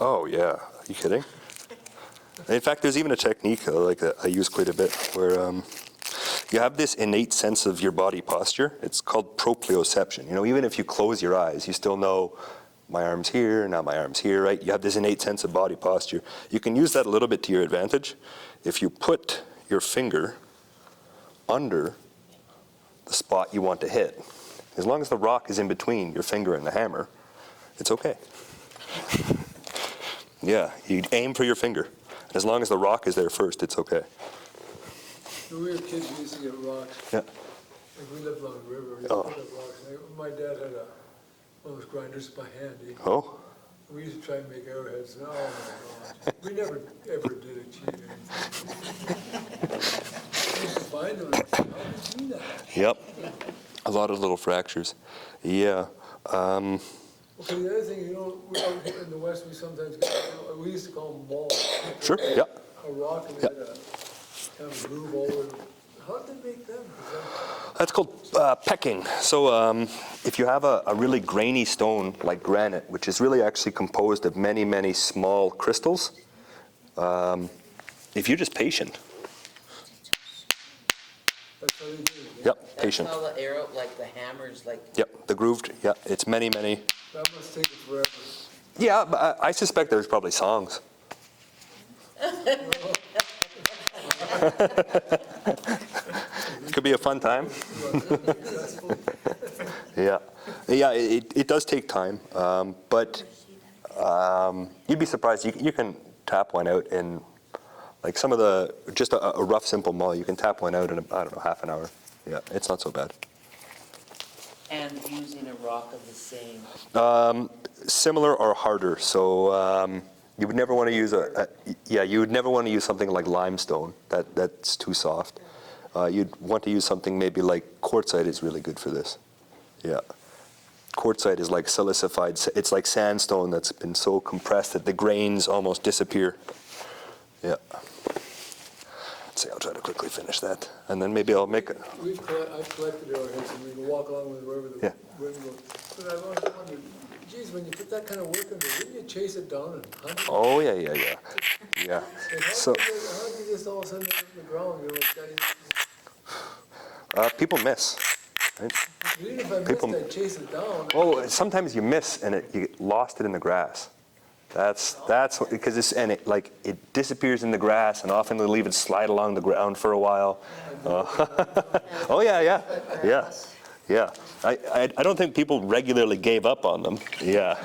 Speaker 1: Oh, yeah. Are you kidding? In fact, there's even a technique that I use quite a bit where you have this innate sense of your body posture. It's called proprioception. You know, even if you close your eyes, you still know my arm's here, now my arm's here, right? You have this innate sense of body posture. You can use that a little bit to your advantage. If you put your finger under the spot you want to hit, as long as the rock is in between your finger and the hammer, it's okay. Yeah, you aim for your finger. As long as the rock is there first, it's okay.
Speaker 3: When we were kids, we used to get rocks.
Speaker 1: Yeah.
Speaker 3: Like we lived along the river, we used
Speaker 1: Oh.
Speaker 3: to pick up rocks. My dad had one of those grinders by hand.
Speaker 1: Oh,
Speaker 3: We used to try and make arrowheads. Oh my God. We never ever did achieve anything. We used to find them and say, how did you do that?
Speaker 1: yep. A lot of little fractures. Yeah.
Speaker 3: Okay, the other thing, we out here in the West, we sometimes get, we used to call them balls.
Speaker 1: Sure, yeah.
Speaker 3: A rock and they had a kind of groove all over. How did they make them?
Speaker 1: That's called pecking. So if you have a really grainy stone like granite, which is really actually composed of many, many small crystals, if you're just patient,
Speaker 3: That's how they do it.
Speaker 1: yep, patient.
Speaker 2: That's how the arrow, like the hammers, like.
Speaker 1: Yep, the grooved, yeah, it's many, many.
Speaker 3: That must take it forever.
Speaker 1: Yeah, but I suspect there's probably songs. Could be a fun time. Yeah, yeah, it does take time, but you'd be surprised. You can tap one out in, like some of the, just a rough, simple mull, you can tap one out in, I don't know, half an hour. Yeah, it's not so bad.
Speaker 2: And using a rock of the same.
Speaker 1: Similar or harder. So you would never want to use you would never want to use something like limestone. That's too soft. You'd want to use something maybe like quartzite is really good for this. Yeah. Quartzite is like silicified. It's like sandstone that's been so compressed that the grains almost disappear. Yeah. Let's see, I'll try to quickly finish that. And then maybe I'll make it.
Speaker 3: I've collected arrowheads, and we can walk along with wherever the
Speaker 1: Yeah.
Speaker 3: wind goes. But I've always wondered, geez, when you put that kind of work into it, wouldn't you chase it down and hunt it?
Speaker 1: Oh, yeah. Yeah.
Speaker 3: And how
Speaker 1: So,
Speaker 3: do you just all of a sudden hit the ground, you know, like that?
Speaker 1: people miss, right?
Speaker 3: Even if I missed,
Speaker 1: People-
Speaker 3: I'd chase it down.
Speaker 1: Oh, sometimes you miss and you get lost it in the grass. That's because it disappears in the grass, and often they leave it slide along the ground for a while. Oh yeah. I don't think people regularly gave up on them. Yeah.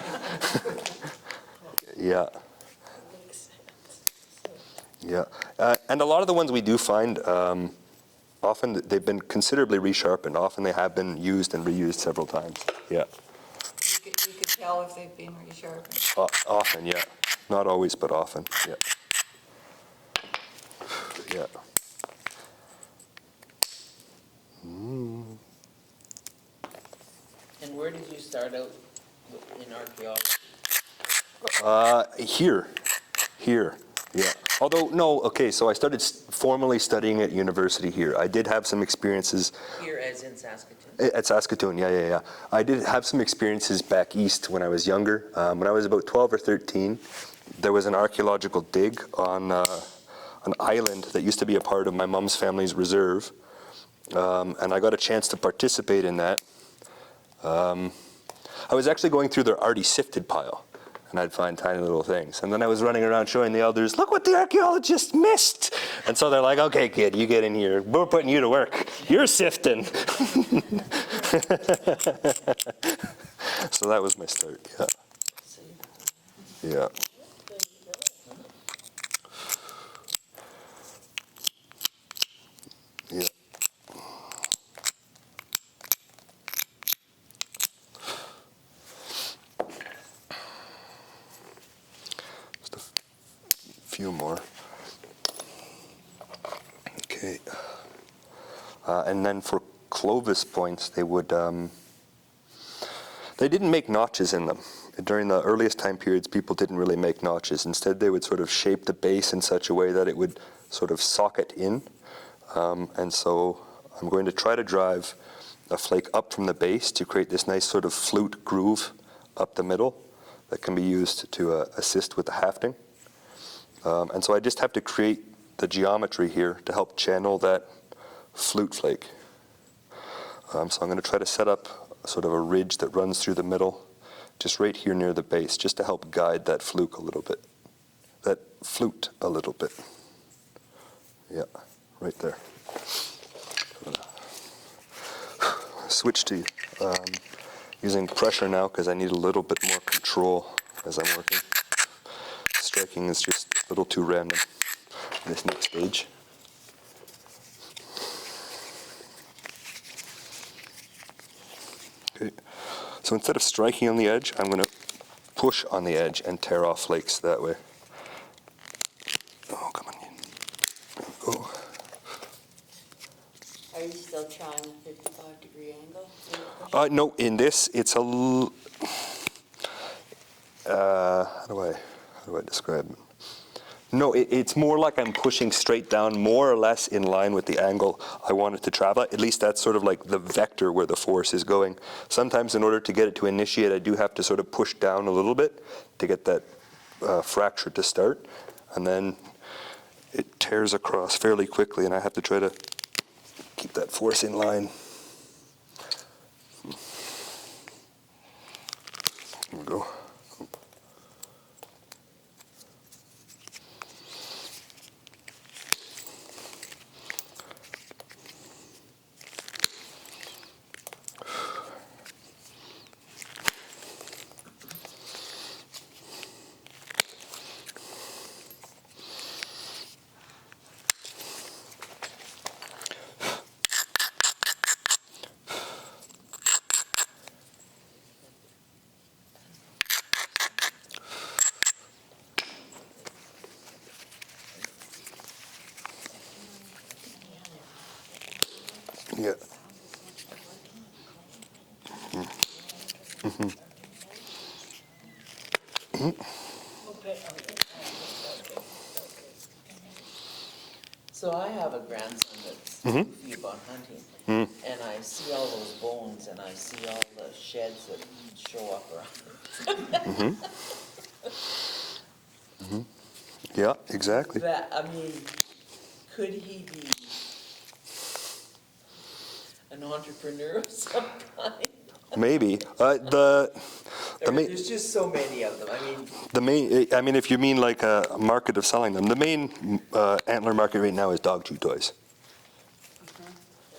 Speaker 1: Yeah. Yeah. And a lot of the ones we do find, often they've been considerably resharpened. Often they have been used and reused several times. Yeah.
Speaker 6: You could tell if they've been resharpened.
Speaker 1: Often, yeah. Not always, but often, yeah. Yeah.
Speaker 2: And where did you start out in archaeology?
Speaker 1: Here, yeah. Although, no, okay, so I started formally studying at university here. I did have some experiences
Speaker 2: Here as in Saskatoon?
Speaker 1: at Saskatoon, yeah. I did have some experiences back east when I was younger. When I was about 12 or 13, there was an archaeological dig on an island that used to be a part of my mom's family's reserve. And I got a chance to participate in that. I was actually going through their already sifted pile, and I'd find tiny little things. And then I was running around showing the elders, look what the archaeologists missed. And so they're like, okay, kid, you get in here. We're putting you to work. You're sifting. So that was my start, yeah. Yeah. Yeah. Just a few more. Okay. And then for Clovis points, they would, they didn't make notches in them. During the earliest time periods, people didn't really make notches. Instead, they would sort of shape the base in such a way that it would sort of socket in. And so I'm going to try to drive a flake up from the base to create this nice sort of flute groove up the middle that can be used to assist with the hafting. And so I just have to create the geometry here to help channel that flute flake. So I'm going to try to set up sort of a ridge that runs through the middle, just right here near the base, just to help guide that flute a little bit. Yeah, right there. I'm gonna switch to using pressure now because I need a little bit more control as I'm working. Striking is just a little too random in this next stage. Okay. So instead of striking on the edge, I'm going to push on the edge and tear off flakes that way. Oh, come on. There we go.
Speaker 5: Are you still trying a 55-degree angle? when you're pushing?
Speaker 1: No, in this, it's a how do I describe it? No, it's more like I'm pushing straight down, more or less in line with the angle I want it to travel. At least that's sort of like the vector where the force is going. Sometimes in order to get it to initiate, I do have to sort of push down a little bit to get that fracture to start. And then it tears across fairly quickly, and I have to try to keep that force in line. Here we go. Yeah.
Speaker 2: So I have a grandson that's
Speaker 1: Mm-hmm.
Speaker 2: goofy about hunting, and I see all those bones, and I see all the sheds that show up around.
Speaker 1: Yeah, exactly.
Speaker 2: That, I mean, could he be an entrepreneur of some kind?
Speaker 1: Maybe.
Speaker 2: There's just so many of them,
Speaker 1: I mean, if you mean like a market of selling them, the main antler market right now is dog chew toys.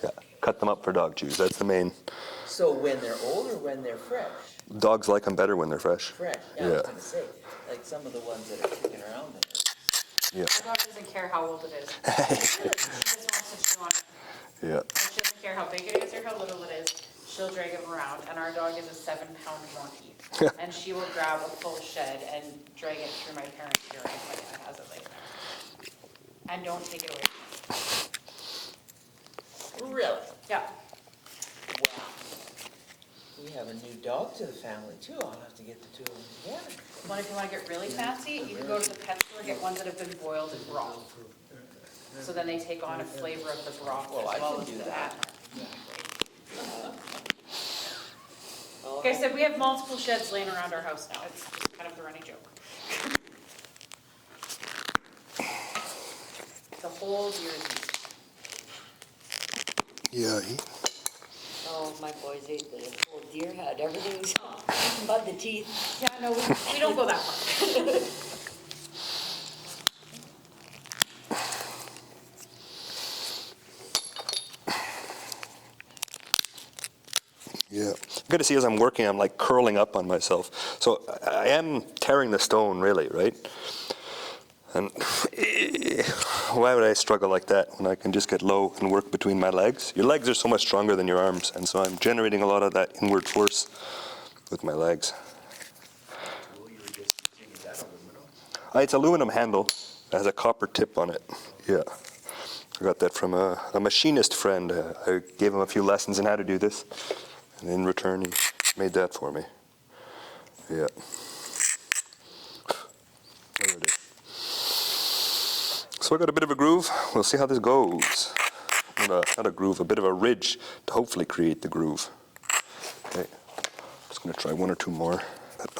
Speaker 1: Yeah, cut them up for dog chews. That's the main.
Speaker 2: so when they're old or when they're fresh?
Speaker 1: Dogs like them better when they're fresh.
Speaker 2: Fresh, yeah, I was gonna say, like some of the ones that are kicking around there.
Speaker 1: Yeah,
Speaker 7: My dog doesn't care how old it is. She just wants to chew on it.
Speaker 1: yeah.
Speaker 7: And she doesn't care how big it is or how little it is. She'll drag it around, and our dog is a 7-pound monkey. And she will grab a full shed and drag it through my parents' yard if my dad has it laying there. And don't take it away from me.
Speaker 2: Really?
Speaker 7: Yeah.
Speaker 2: Wow. We have a new dog to the family too, I'll have to get the two of them together.
Speaker 7: Well, if you want to get really fancy, you can go to the pet store and get ones that have been boiled in broth. So then they take on a flavor of the broth
Speaker 2: Well, I
Speaker 7: as well
Speaker 2: can
Speaker 7: as
Speaker 2: do
Speaker 7: the
Speaker 2: that.
Speaker 7: antler. Like I said, we have multiple sheds laying around our house now. It's just kind of the running joke. The whole deer is easy.
Speaker 1: Yeah,
Speaker 5: Oh, my boys ate the whole deer head, everything's but the teeth.
Speaker 7: Yeah, no, we don't go that far.
Speaker 1: yeah. I'm going to see as I'm working, I'm like curling up on myself. So I am tearing the stone, really, right? And why would I struggle like that when I can just get low and work between my legs? Your legs are so much stronger than your arms, and so I'm generating a lot of that inward force with my legs.
Speaker 4: Tool you were just using, is that aluminum?
Speaker 1: It's aluminum handle. It has a copper tip on it. Yeah. I got that from a machinist friend. I gave him a few lessons in how to do this, and in return he made that for me. Yeah. There it is. So I got a bit of a groove. We'll see how this goes. Not a groove, a bit of a ridge to hopefully create the groove. Okay. Just going to try one or two more.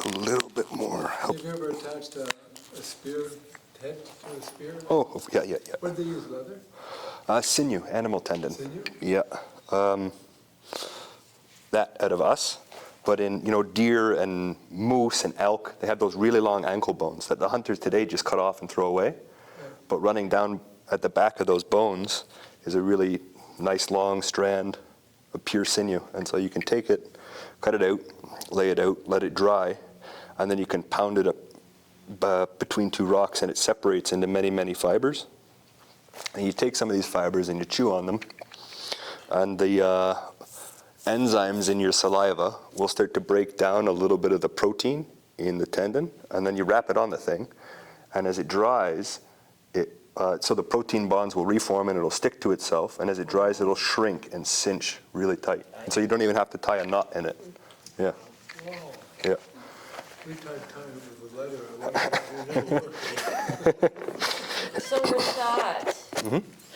Speaker 1: A little bit more. Help.
Speaker 3: You've ever attached a spear head to a spear?
Speaker 1: Oh, yeah.
Speaker 3: What did they use, leather?
Speaker 1: Sinew, animal tendon.
Speaker 3: Sinew?
Speaker 1: Yeah. That out of us. But in, deer and moose and elk, they have those really long ankle bones that the hunters today just cut off and throw away. But running down at the back of those bones is a really nice long strand of pure sinew. And so you can take it, cut it out, lay it out, let it dry, and then you can pound it up between two rocks, and it separates into many, many fibers. And you take some of these fibers and you chew on them, and the enzymes in your saliva will start to break down a little bit of the protein in the tendon, and then you wrap it on the thing, and as it dries, so the protein bonds will reform and it'll stick to itself, and as it dries, it'll shrink and cinch really tight. And so you don't even have to tie a knot in it. Yeah.
Speaker 3: Wow.
Speaker 1: Yeah.
Speaker 3: We tried tying it with leather. It never worked.
Speaker 5: So with that,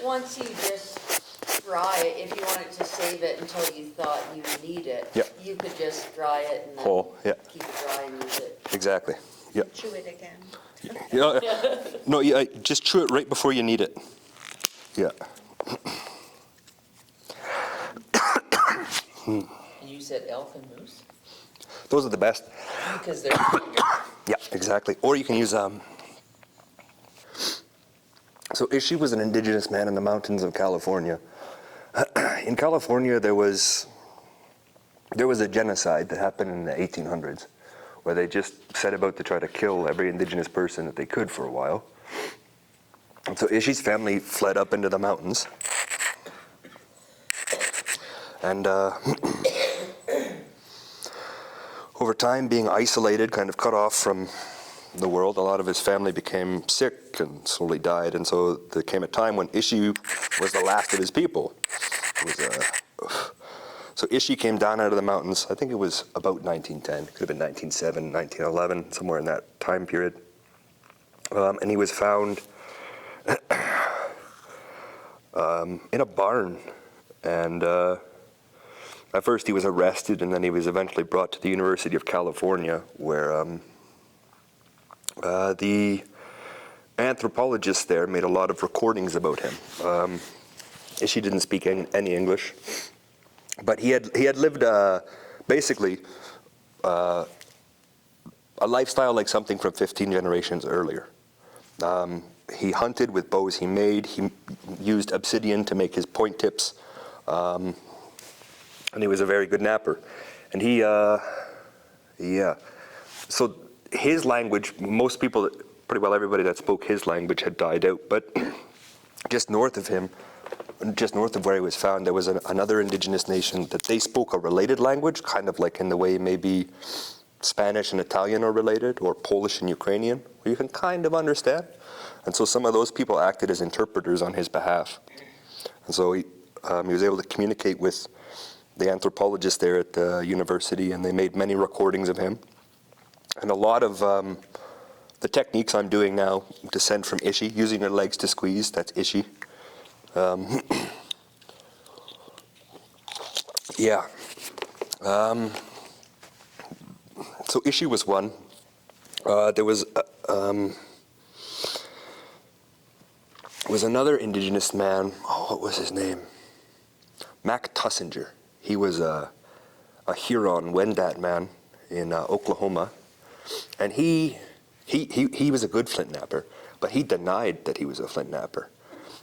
Speaker 5: once you just dry it, if you wanted to save it until you thought you need it,
Speaker 1: Yep.
Speaker 5: you could just dry it and then
Speaker 1: Whole, yeah.
Speaker 5: keep it dry and use it.
Speaker 1: Exactly. Yeah.
Speaker 6: Chew it again.
Speaker 1: Yeah. No, yeah, just chew it right before you need it. Yeah.
Speaker 2: And you said elk and moose?
Speaker 1: Those are the best.
Speaker 2: Because they're
Speaker 1: Yeah, exactly. Or you can use So Ishi was an indigenous man in the mountains of California. In California, there was a genocide that happened in the 1800s, where they just set about to try to kill every indigenous person that they could for a while. And so Ishi's family fled up into the mountains. And over time, being isolated, kind of cut off from the world, a lot of his family became sick and slowly died. And so there came a time when Ishi was the last of his people. So Ishi came down out of the mountains. I think it was about 1910. It could have been 1907, 1911, somewhere in that time period. And he was found in a barn. And at first he was arrested, and then he was eventually brought to the University of California, where the anthropologists there made a lot of recordings about him. She didn't speak any English, but he had lived basically a lifestyle like something from 15 generations earlier. He hunted with bows he made. He used obsidian to make his point tips, and he was a very good napper. And so his language, most people, pretty well everybody that spoke his language had died out, but just north of him, just north of where he was found, there was another indigenous nation that they spoke a related language, kind of like in the way maybe Spanish and Italian are related, or Polish and Ukrainian, where you can kind of understand. And so some of those people acted as interpreters on his behalf. And so he was able to communicate with the anthropologists there at the university, and they made many recordings of him. And a lot of the techniques I'm doing now descend from Ishi, using her legs to squeeze, that's Ishi. So Ishi was one. There was another indigenous man. Oh, what was his name? Mac Tussinger. He was a Huron Wendat man in Oklahoma, and he was a good flint knapper, but he denied that he was a flint napper.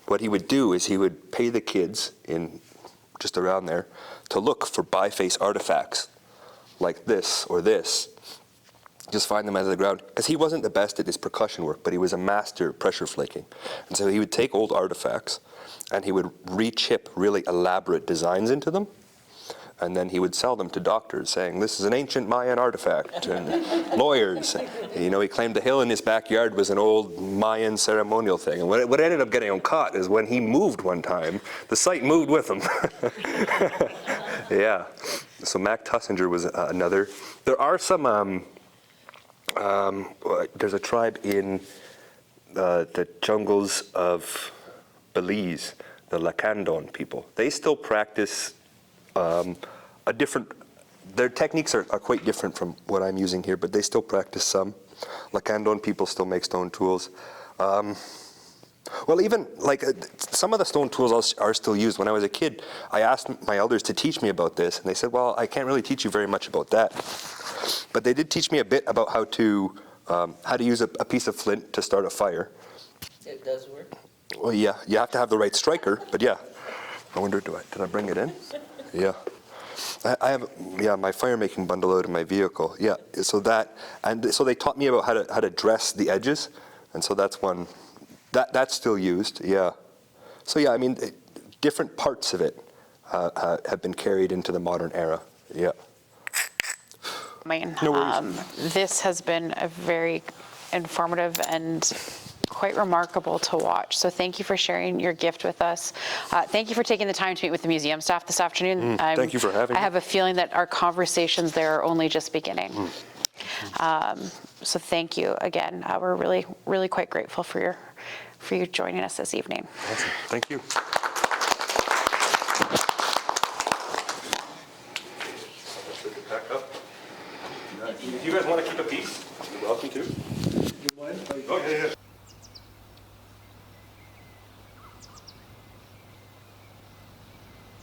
Speaker 1: What he would do is he would pay the kids in just around there to look for biface artifacts like this or this. Just find them out of the ground, because he wasn't the best at his percussion work, but he was a master at pressure flaking. And so he would take old artifacts and he would re-chip really elaborate designs into them, and then he would sell them to doctors saying, this is an ancient Mayan artifact, and lawyers. You know, he claimed the hill in his backyard was an old Mayan ceremonial thing. And what ended up getting him caught is when he moved one time, the site moved with him. Yeah. So Mac Tussinger was another. There are some, there's a tribe in the jungles of Belize, the Lacandon people. They still practice a different, their techniques are quite different from what I'm using here, but they still practice some. Lacandon people still make stone tools. Well, even like some of the stone tools are still used. When I was a kid, I asked my elders to teach me about this, and they said, well, I can't really teach you very much about that. But they did teach me a bit about how to use a piece of flint to start a fire.
Speaker 2: It does work.
Speaker 1: Well, yeah, you have to have the right striker, but yeah. I wonder, did I bring it in? Yeah. I have, my fire making bundle out of my vehicle. Yeah, so that, and so they taught me about how to dress the edges, and so that's one, that's still used, yeah. So yeah, I mean, different parts of it have been carried into the modern era, yeah. No worries.
Speaker 7: This has been a very informative and quite remarkable to watch. So thank you for sharing your gift with us. Thank you for taking the time to meet with the museum staff this afternoon.
Speaker 1: Thank you for having me.
Speaker 7: I have a feeling that our conversations there are only just beginning. So thank you again. We're really, really quite grateful for you joining us this evening.
Speaker 1: Awesome. Thank you. If you guys want to keep a piece, you're welcome to.
Speaker 3: You mind if I-
Speaker 1: Oh, yeah.